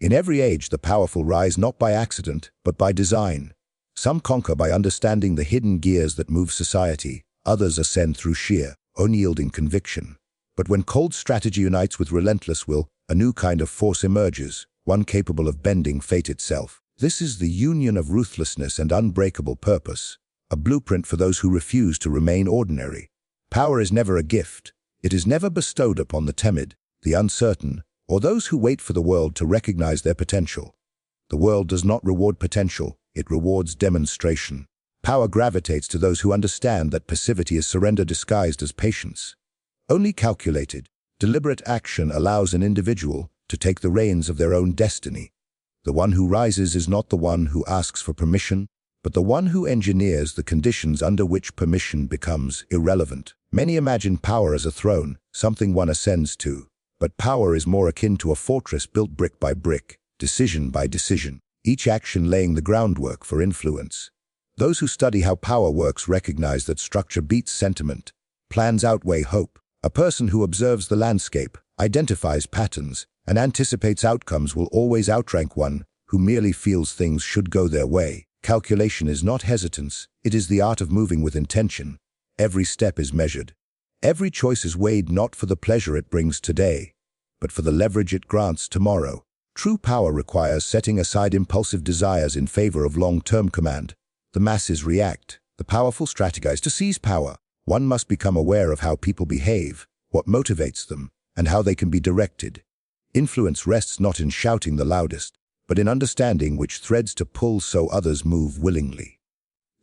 In every age, the powerful rise not by accident, but by design. Some conquer by understanding the hidden gears that move society. Others ascend through sheer, unyielding conviction. But when cold strategy unites with relentless will, a new kind of force emerges, one capable of bending fate itself. This is the union of ruthlessness and unbreakable purpose, a blueprint for those who refuse to remain ordinary. Power is never a gift. It is never bestowed upon the timid, the uncertain, or those who wait for the world to recognize their potential. The world does not reward potential, it rewards demonstration. Power gravitates to those who understand that passivity is surrender disguised as patience. Only calculated, deliberate action allows an individual to take the reins of their own destiny. The one who rises is not the one who asks for permission, but the one who engineers the conditions under which permission becomes irrelevant. Many imagine power as a throne, something one ascends to. But power is more akin to a fortress built brick by brick, decision by decision, each action laying the groundwork for influence. Those who study how power works recognize that structure beats sentiment. Plans outweigh hope. A person who observes the landscape, identifies patterns, and anticipates outcomes will always outrank one who merely feels things should go their way. Calculation is not hesitance, it is the art of moving with intention. Every step is measured. Every choice is weighed not for the pleasure it brings today, but for the leverage it grants tomorrow. True power requires setting aside impulsive desires in favor of long-term command. The masses react. The powerful strategize to seize power. One must become aware of how people behave, what motivates them, and how they can be directed. Influence rests not in shouting the loudest, but in understanding which threads to pull so others move willingly.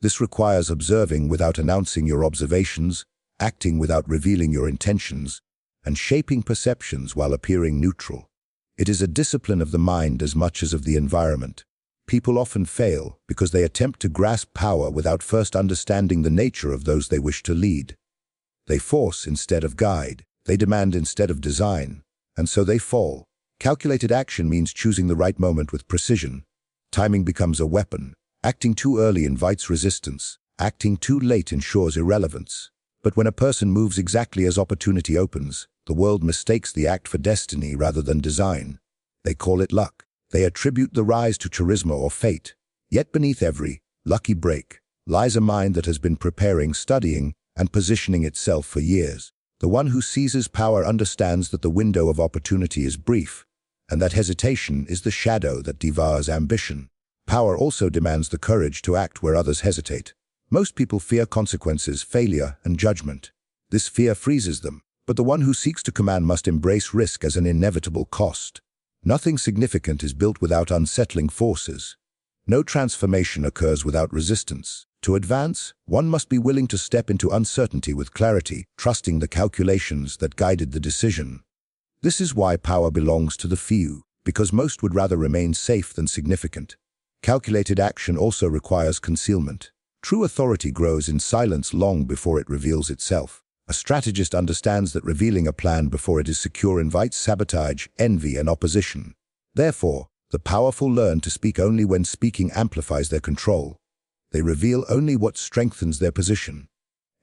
This requires observing without announcing your observations, acting without revealing your intentions, and shaping perceptions while appearing neutral. It is a discipline of the mind as much as of the environment. People often fail because they attempt to grasp power without first understanding the nature of those they wish to lead. They force instead of guide, they demand instead of design, and so they fall. Calculated action means choosing the right moment with precision. Timing becomes a weapon. Acting too early invites resistance. Acting too late ensures irrelevance. But when a person moves exactly as opportunity opens, the world mistakes the act for destiny rather than design. They call it luck. They attribute the rise to charisma or fate. Yet beneath every lucky break lies a mind that has been preparing, studying, and positioning itself for years. The one who seizes power understands that the window of opportunity is brief, and that hesitation is the shadow that devours ambition. Power also demands the courage to act where others hesitate. Most people fear consequences, failure, and judgment. This fear freezes them, but the one who seeks to command must embrace risk as an inevitable cost. Nothing significant is built without unsettling forces. No transformation occurs without resistance. To advance, one must be willing to step into uncertainty with clarity, trusting the calculations that guided the decision. This is why power belongs to the few, because most would rather remain safe than significant. Calculated action also requires concealment. True authority grows in silence long before it reveals itself. A strategist understands that revealing a plan before it is secure invites sabotage, envy, and opposition. Therefore, the powerful learn to speak only when speaking amplifies their control. They reveal only what strengthens their position.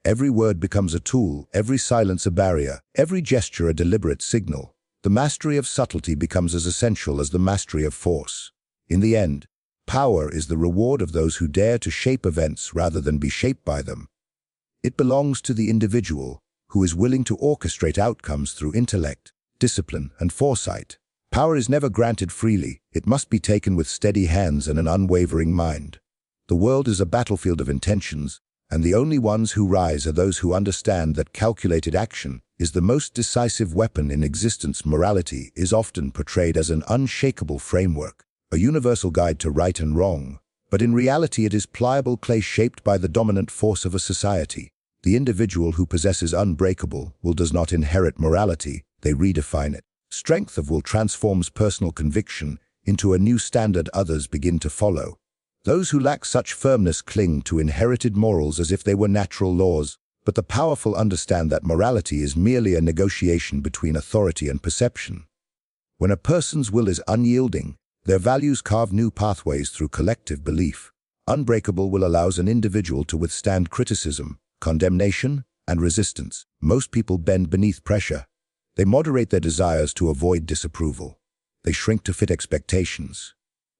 Every word becomes a tool, every silence a barrier, every gesture a deliberate signal. The mastery of subtlety becomes as essential as the mastery of force. In the end, power is the reward of those who dare to shape events rather than be shaped by them. It belongs to the individual who is willing to orchestrate outcomes through intellect, discipline, and foresight. Power is never granted freely. It must be taken with steady hands and an unwavering mind. The world is a battlefield of intentions, and the only ones who rise are those who understand that calculated action is the most decisive weapon in existence. Morality is often portrayed as an unshakable framework, a universal guide to right and wrong. But in reality it is pliable clay shaped by the dominant force of a society. The individual who possesses unbreakable will does not inherit morality, they redefine it. Strength of will transforms personal conviction into a new standard others begin to follow. Those who lack such firmness cling to inherited morals as if they were natural laws, but the powerful understand that morality is merely a negotiation between authority and perception. When a person's will is unyielding, their values carve new pathways through collective belief. Unbreakable will allows an individual to withstand criticism, condemnation, and resistance. Most people bend beneath pressure. They moderate their desires to avoid disapproval. They shrink to fit expectations.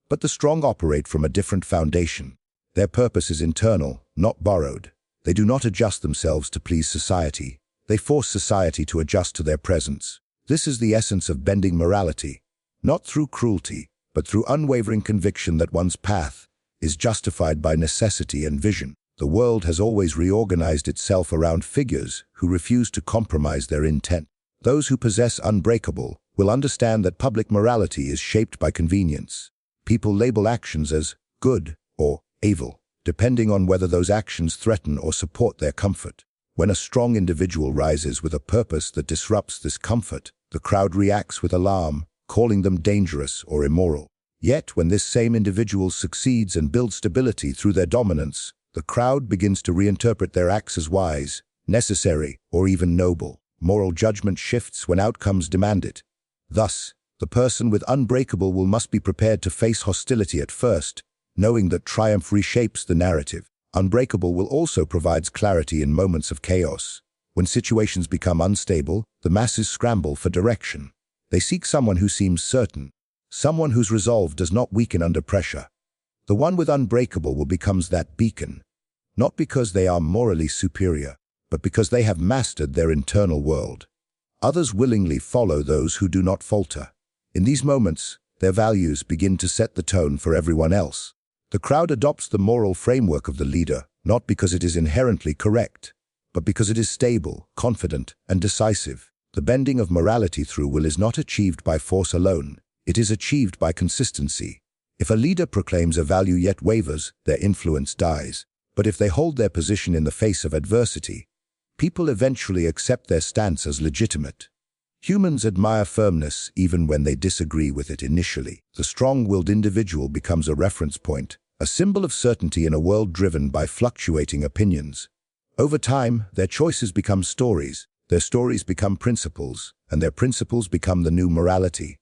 But the strong operate from a different foundation. Their purpose is internal, not borrowed. They do not adjust themselves to please society. They force society to adjust to their presence. This is the essence of bending morality, not through cruelty, but through unwavering conviction that one's path is justified by necessity and vision. The world has always reorganized itself around figures who refuse to compromise their intent. Those who possess unbreakable will understand that public morality is shaped by convenience. People label actions as good or evil, depending on whether those actions threaten or support their comfort. When a strong individual rises with a purpose that disrupts this comfort, the crowd reacts with alarm, calling them dangerous or immoral. Yet, when this same individual succeeds and builds stability through their dominance, the crowd begins to reinterpret their acts as wise, necessary, or even noble. Moral judgment shifts when outcomes demand it. Thus, the person with unbreakable will must be prepared to face hostility at first, knowing that triumph reshapes the narrative. Unbreakable will also provides clarity in moments of chaos. When situations become unstable, the masses scramble for direction. They seek someone who seems certain, someone whose resolve does not weaken under pressure. The one with unbreakable will becomes that beacon, not because they are morally superior, but because they have mastered their internal world. Others willingly follow those who do not falter. In these moments, their values begin to set the tone for everyone else. The crowd adopts the moral framework of the leader, not because it is inherently correct, but because it is stable, confident, and decisive. The bending of morality through will is not achieved by force alone. It is achieved by consistency. If a leader proclaims a value yet wavers, their influence dies. But if they hold their position in the face of adversity, people eventually accept their stance as legitimate. Humans admire firmness even when they disagree with it initially. The strong-willed individual becomes a reference point, a symbol of certainty in a world driven by fluctuating opinions. Over time, their choices become stories, their stories become principles, and their principles become the new morality.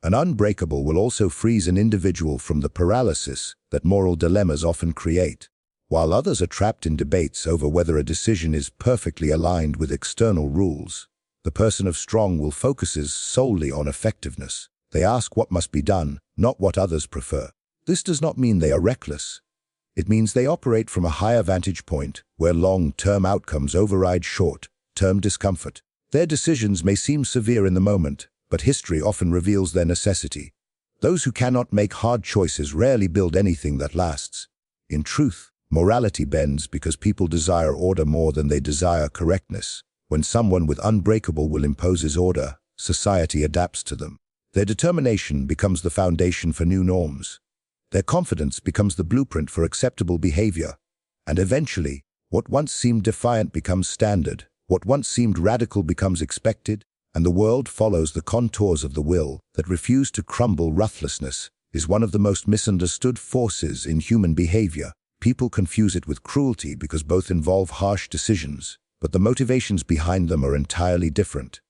An unbreakable will also freeze an individual from the paralysis that moral dilemmas often create. While others are trapped in debates over whether a decision is perfectly aligned with external rules, the person of strong will focuses solely on effectiveness. They ask what must be done, not what others prefer. This does not mean they are reckless. It means they operate from a higher vantage point where long-term outcomes override short-term discomfort. Their decisions may seem severe in the moment, but history often reveals their necessity. Those who cannot make hard choices rarely build anything that lasts. In truth, morality bends because people desire order more than they desire correctness. When someone with unbreakable will imposes order, society adapts to them. Their determination becomes the foundation for new norms. Their confidence becomes the blueprint for acceptable behavior. And eventually, what once seemed defiant becomes standard, what once seemed radical becomes expected, and the world follows the contours of the will that refuse to crumble. Ruthlessness is one of the most misunderstood forces in human behavior. People confuse it with cruelty because both involve harsh decisions, but the motivations behind them are entirely different.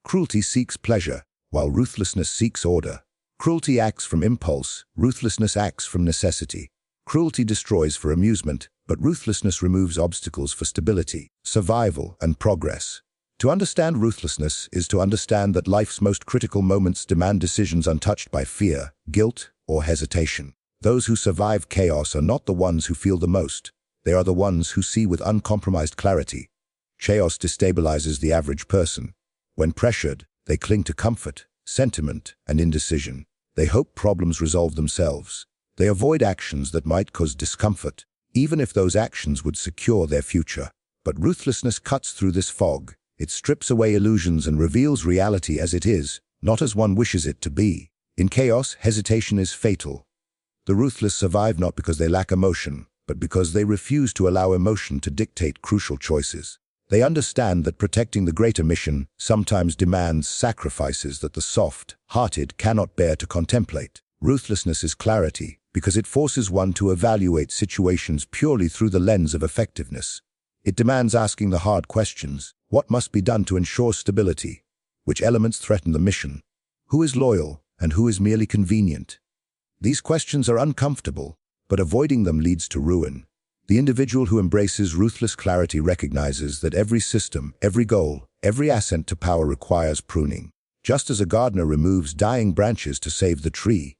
Cruelty seeks pleasure, while ruthlessness seeks order. Cruelty acts from impulse, ruthlessness acts from necessity. Cruelty destroys for amusement, but ruthlessness removes obstacles for stability, survival, and progress. To understand ruthlessness is to understand that life's most critical moments demand decisions untouched by fear, guilt, or hesitation. Those who survive chaos are not the ones who feel the most. They are the ones who see with uncompromised clarity. Chaos destabilizes the average person. When pressured, they cling to comfort, sentiment, and indecision. They hope problems resolve themselves. They avoid actions that might cause discomfort, even if those actions would secure their future. But ruthlessness cuts through this fog. It strips away illusions and reveals reality as it is, not as one wishes it to be. In chaos, hesitation is fatal. The ruthless survive not because they lack emotion, but because they refuse to allow emotion to dictate crucial choices. They understand that protecting the greater mission sometimes demands sacrifices that the soft-hearted cannot bear to contemplate. Ruthlessness is clarity because it forces one to evaluate situations purely through the lens of effectiveness. It demands asking the hard questions. What must be done to ensure stability? Which elements threaten the mission? Who is loyal and who is merely convenient? These questions are uncomfortable, but avoiding them leads to ruin. The individual who embraces ruthless clarity recognizes that every system, every goal, every ascent to power requires pruning. Just as a gardener removes dying branches to save the tree,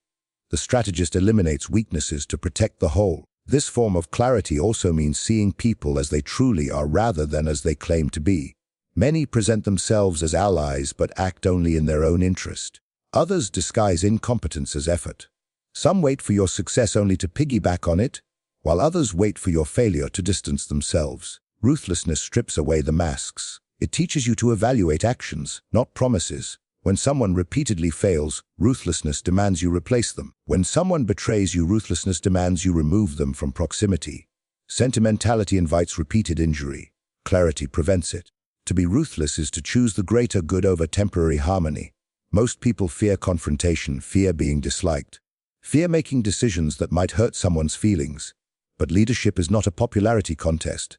the strategist eliminates weaknesses to protect the whole. This form of clarity also means seeing people as they truly are rather than as they claim to be. Many present themselves as allies but act only in their own interest. Others disguise incompetence as effort. Some wait for your success only to piggyback on it, while others wait for your failure to distance themselves. Ruthlessness strips away the masks. It teaches you to evaluate actions, not promises. When someone repeatedly fails, ruthlessness demands you replace them. When someone betrays you, ruthlessness demands you remove them from proximity. Sentimentality invites repeated injury. Clarity prevents it. To be ruthless is to choose the greater good over temporary harmony. Most people fear confrontation, fear being disliked, fear making decisions that might hurt someone's feelings. But leadership is not a popularity contest.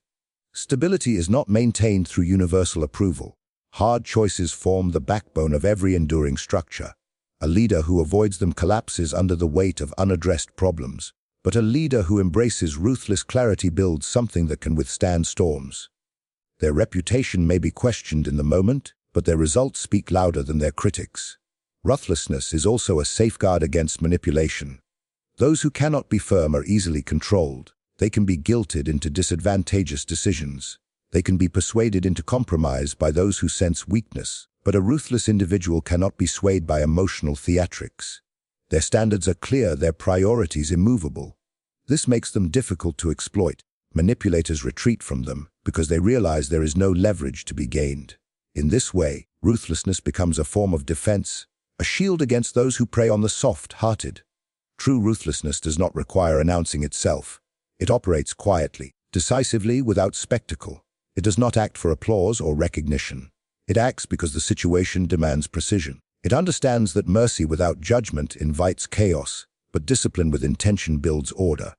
Stability is not maintained through universal approval. Hard choices form the backbone of every enduring structure. A leader who avoids them collapses under the weight of unaddressed problems. But a leader who embraces ruthless clarity builds something that can withstand storms. Their reputation may be questioned in the moment, but their results speak louder than their critics. Ruthlessness is also a safeguard against manipulation. Those who cannot be firm are easily controlled. They can be guilted into disadvantageous decisions. They can be persuaded into compromise by those who sense weakness. But a ruthless individual cannot be swayed by emotional theatrics. Their standards are clear, their priorities immovable. This makes them difficult to exploit. Manipulators retreat from them because they realize there is no leverage to be gained. In this way, ruthlessness becomes a form of defense, a shield against those who prey on the soft-hearted. True ruthlessness does not require announcing itself. It operates quietly, decisively, without spectacle. It does not act for applause or recognition. It acts because the situation demands precision. It understands that mercy without judgment invites chaos, but discipline with intention builds order.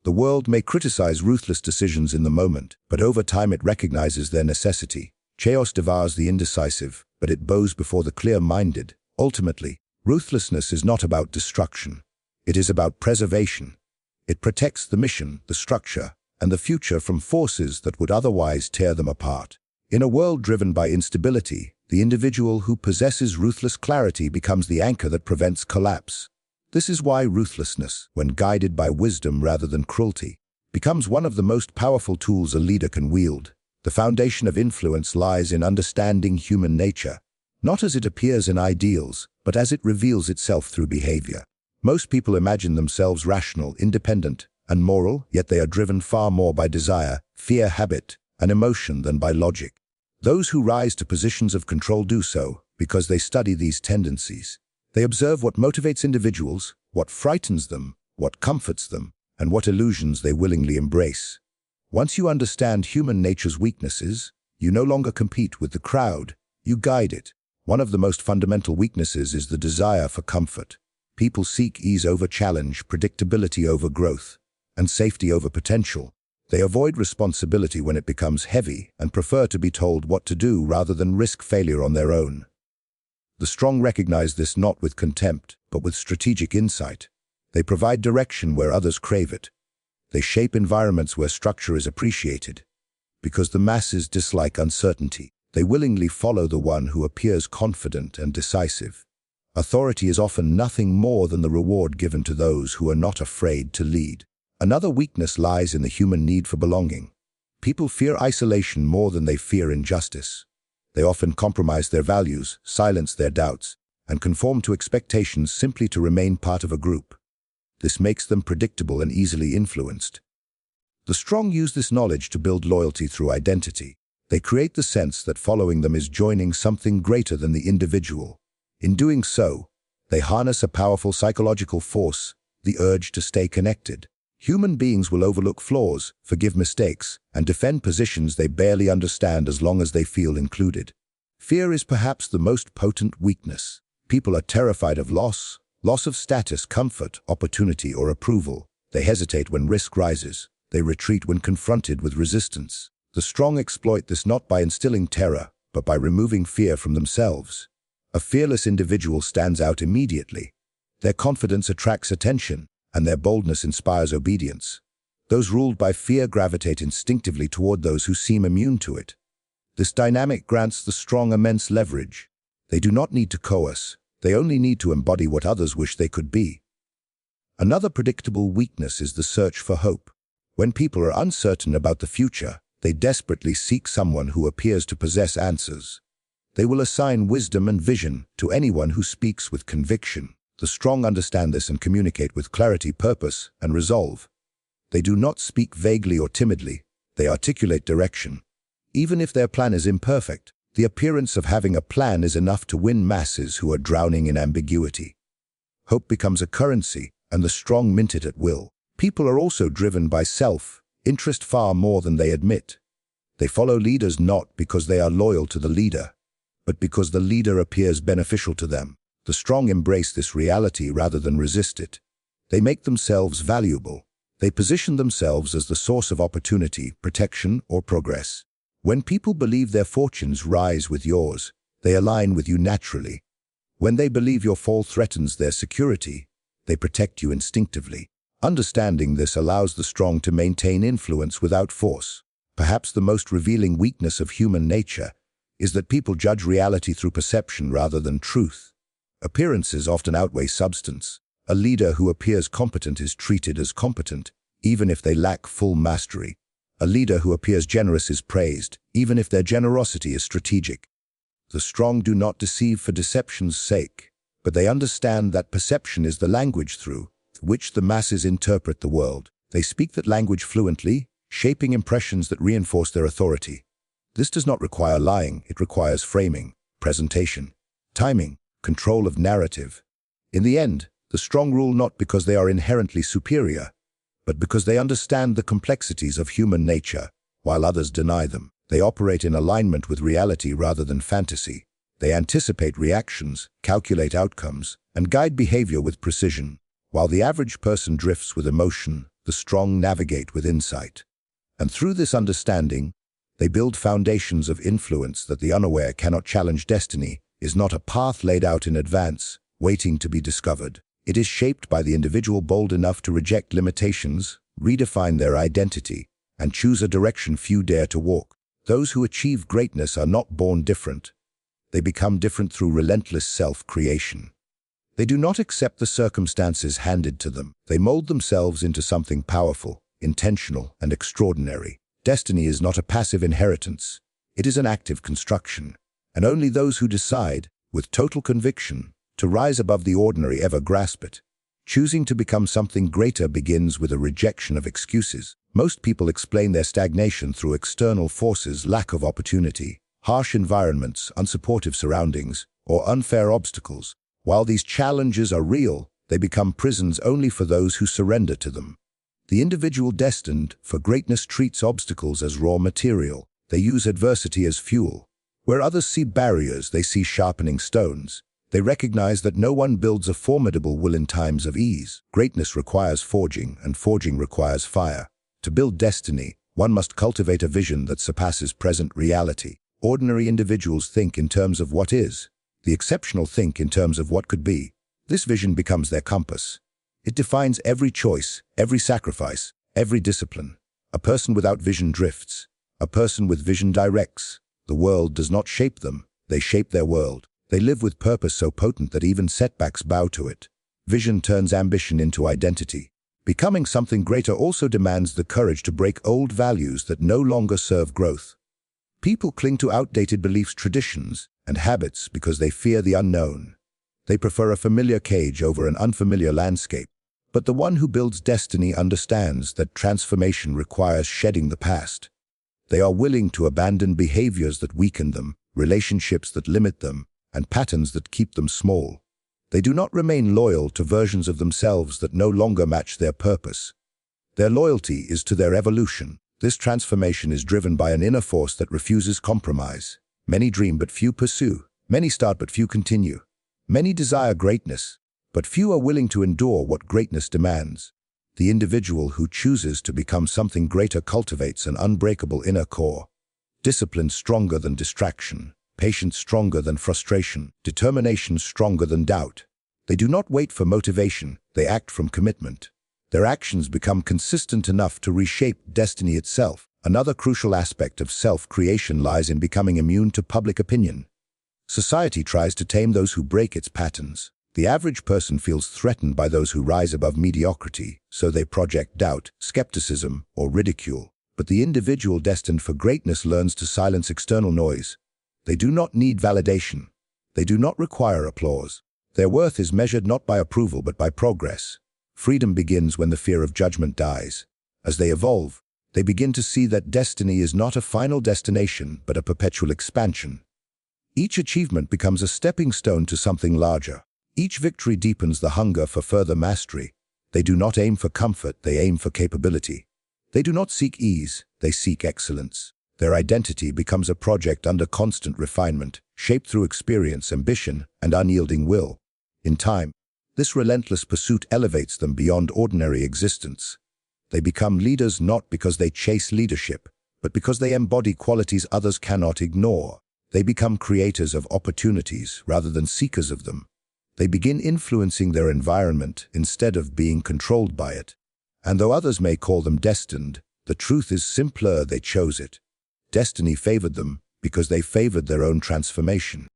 The world may criticize ruthless decisions in the moment, but over time it recognizes their necessity. Chaos devours the indecisive, but it bows before the clear-minded. Ultimately, ruthlessness is not about destruction. It is about preservation. It protects the mission, the structure, and the future from forces that would otherwise tear them apart. In a world driven by instability, the individual who possesses ruthless clarity becomes the anchor that prevents collapse. This is why ruthlessness, when guided by wisdom rather than cruelty, becomes one of the most powerful tools a leader can wield. The foundation of influence lies in understanding human nature, not as it appears in ideals, but as it reveals itself through behavior. Most people imagine themselves rational, independent, and moral, yet they are driven far more by desire, fear, habit, and emotion than by logic. Those who rise to positions of control do so because they study these tendencies. They observe what motivates individuals, what frightens them, what comforts them, and what illusions they willingly embrace. Once you understand human nature's weaknesses, you no longer compete with the crowd, you guide it. One of the most fundamental weaknesses is the desire for comfort. People seek ease over challenge, predictability over growth, and safety over potential. They avoid responsibility when it becomes heavy and prefer to be told what to do rather than risk failure on their own. The strong recognize this not with contempt, but with strategic insight. They provide direction where others crave it. They shape environments where structure is appreciated. Because the masses dislike uncertainty, they willingly follow the one who appears confident and decisive. Authority is often nothing more than the reward given to those who are not afraid to lead. Another weakness lies in the human need for belonging. People fear isolation more than they fear injustice. They often compromise their values, silence their doubts, and conform to expectations simply to remain part of a group. This makes them predictable and easily influenced. The strong use this knowledge to build loyalty through identity. They create the sense that following them is joining something greater than the individual. In doing so, they harness a powerful psychological force, the urge to stay connected. Human beings will overlook flaws, forgive mistakes, and defend positions they barely understand as long as they feel included. Fear is perhaps the most potent weakness. People are terrified of loss of status, comfort, opportunity, or approval. They hesitate when risk rises. They retreat when confronted with resistance. The strong exploit this not by instilling terror, but by removing fear from themselves. A fearless individual stands out immediately. Their confidence attracts attention, and their boldness inspires obedience. Those ruled by fear gravitate instinctively toward those who seem immune to it. This dynamic grants the strong immense leverage. They do not need to coerce. They only need to embody what others wish they could be. Another predictable weakness is the search for hope. When people are uncertain about the future, they desperately seek someone who appears to possess answers. They will assign wisdom and vision to anyone who speaks with conviction. The strong understand this and communicate with clarity, purpose, and resolve. They do not speak vaguely or timidly. They articulate direction. Even if their plan is imperfect, the appearance of having a plan is enough to win masses who are drowning in ambiguity. Hope becomes a currency, and the strong mint it at will. People are also driven by self-interest far more than they admit. They follow leaders not because they are loyal to the leader, but because the leader appears beneficial to them. The strong embrace this reality rather than resist it. They make themselves valuable. They position themselves as the source of opportunity, protection, or progress. When people believe their fortunes rise with yours, they align with you naturally. When they believe your fall threatens their security, they protect you instinctively. Understanding this allows the strong to maintain influence without force. Perhaps the most revealing weakness of human nature is that people judge reality through perception rather than truth. Appearances often outweigh substance. A leader who appears competent is treated as competent, even if they lack full mastery. A leader who appears generous is praised, even if their generosity is strategic. The strong do not deceive for deception's sake, but they understand that perception is the language through which the masses interpret the world. They speak that language fluently, shaping impressions that reinforce their authority. This does not require lying, it requires framing, presentation, timing, control of narrative. In the end, the strong rule not because they are inherently superior, but because they understand the complexities of human nature, while others deny them. They operate in alignment with reality rather than fantasy. They anticipate reactions, calculate outcomes, and guide behavior with precision. While the average person drifts with emotion, the strong navigate with insight. And through this understanding, they build foundations of influence that the unaware cannot challenge. Destiny is not a path laid out in advance, waiting to be discovered. It is shaped by the individual bold enough to reject limitations, redefine their identity, and choose a direction few dare to walk. Those who achieve greatness are not born different. They become different through relentless self-creation. They do not accept the circumstances handed to them. They mold themselves into something powerful, intentional, and extraordinary. Destiny is not a passive inheritance. It is an active construction, and only those who decide, with total conviction, to rise above the ordinary ever grasp it. Choosing to become something greater begins with a rejection of excuses. Most people explain their stagnation through external forces, lack of opportunity, harsh environments, unsupportive surroundings, or unfair obstacles. While these challenges are real, they become prisons only for those who surrender to them. The individual destined for greatness treats obstacles as raw material. They use adversity as fuel. Where others see barriers, they see sharpening stones. They recognize that no one builds a formidable will in times of ease. Greatness requires forging, and forging requires fire. To build destiny, one must cultivate a vision that surpasses present reality. Ordinary individuals think in terms of what is. The exceptional think in terms of what could be. This vision becomes their compass. It defines every choice, every sacrifice, every discipline. A person without vision drifts. A person with vision directs. The world does not shape them. They shape their world. They live with purpose so potent that even setbacks bow to it. Vision turns ambition into identity. Becoming something greater also demands the courage to break old values that no longer serve growth. People cling to outdated beliefs, traditions, and habits because they fear the unknown. They prefer a familiar cage over an unfamiliar landscape. But the one who builds destiny understands that transformation requires shedding the past. They are willing to abandon behaviors that weaken them, relationships that limit them, and patterns that keep them small. They do not remain loyal to versions of themselves that no longer match their purpose. Their loyalty is to their evolution. This transformation is driven by an inner force that refuses compromise. Many dream but few pursue. Many start but few continue. Many desire greatness, but few are willing to endure what greatness demands. The individual who chooses to become something greater cultivates an unbreakable inner core. Discipline stronger than distraction. Patience stronger than frustration, determination stronger than doubt. They do not wait for motivation, they act from commitment. Their actions become consistent enough to reshape destiny itself. Another crucial aspect of self-creation lies in becoming immune to public opinion. Society tries to tame those who break its patterns. The average person feels threatened by those who rise above mediocrity, so they project doubt, skepticism, or ridicule. But the individual destined for greatness learns to silence external noise. They do not need validation. They do not require applause. Their worth is measured not by approval but by progress. Freedom begins when the fear of judgment dies. As they evolve, they begin to see that destiny is not a final destination but a perpetual expansion. Each achievement becomes a stepping stone to something larger. Each victory deepens the hunger for further mastery. They do not aim for comfort, they aim for capability. They do not seek ease, they seek excellence. Their identity becomes a project under constant refinement, shaped through experience, ambition, and unyielding will. In time, this relentless pursuit elevates them beyond ordinary existence. They become leaders not because they chase leadership, but because they embody qualities others cannot ignore. They become creators of opportunities rather than seekers of them. They begin influencing their environment instead of being controlled by it. And though others may call them destined, the truth is simpler: they chose it. Destiny favored them because they favored their own transformation.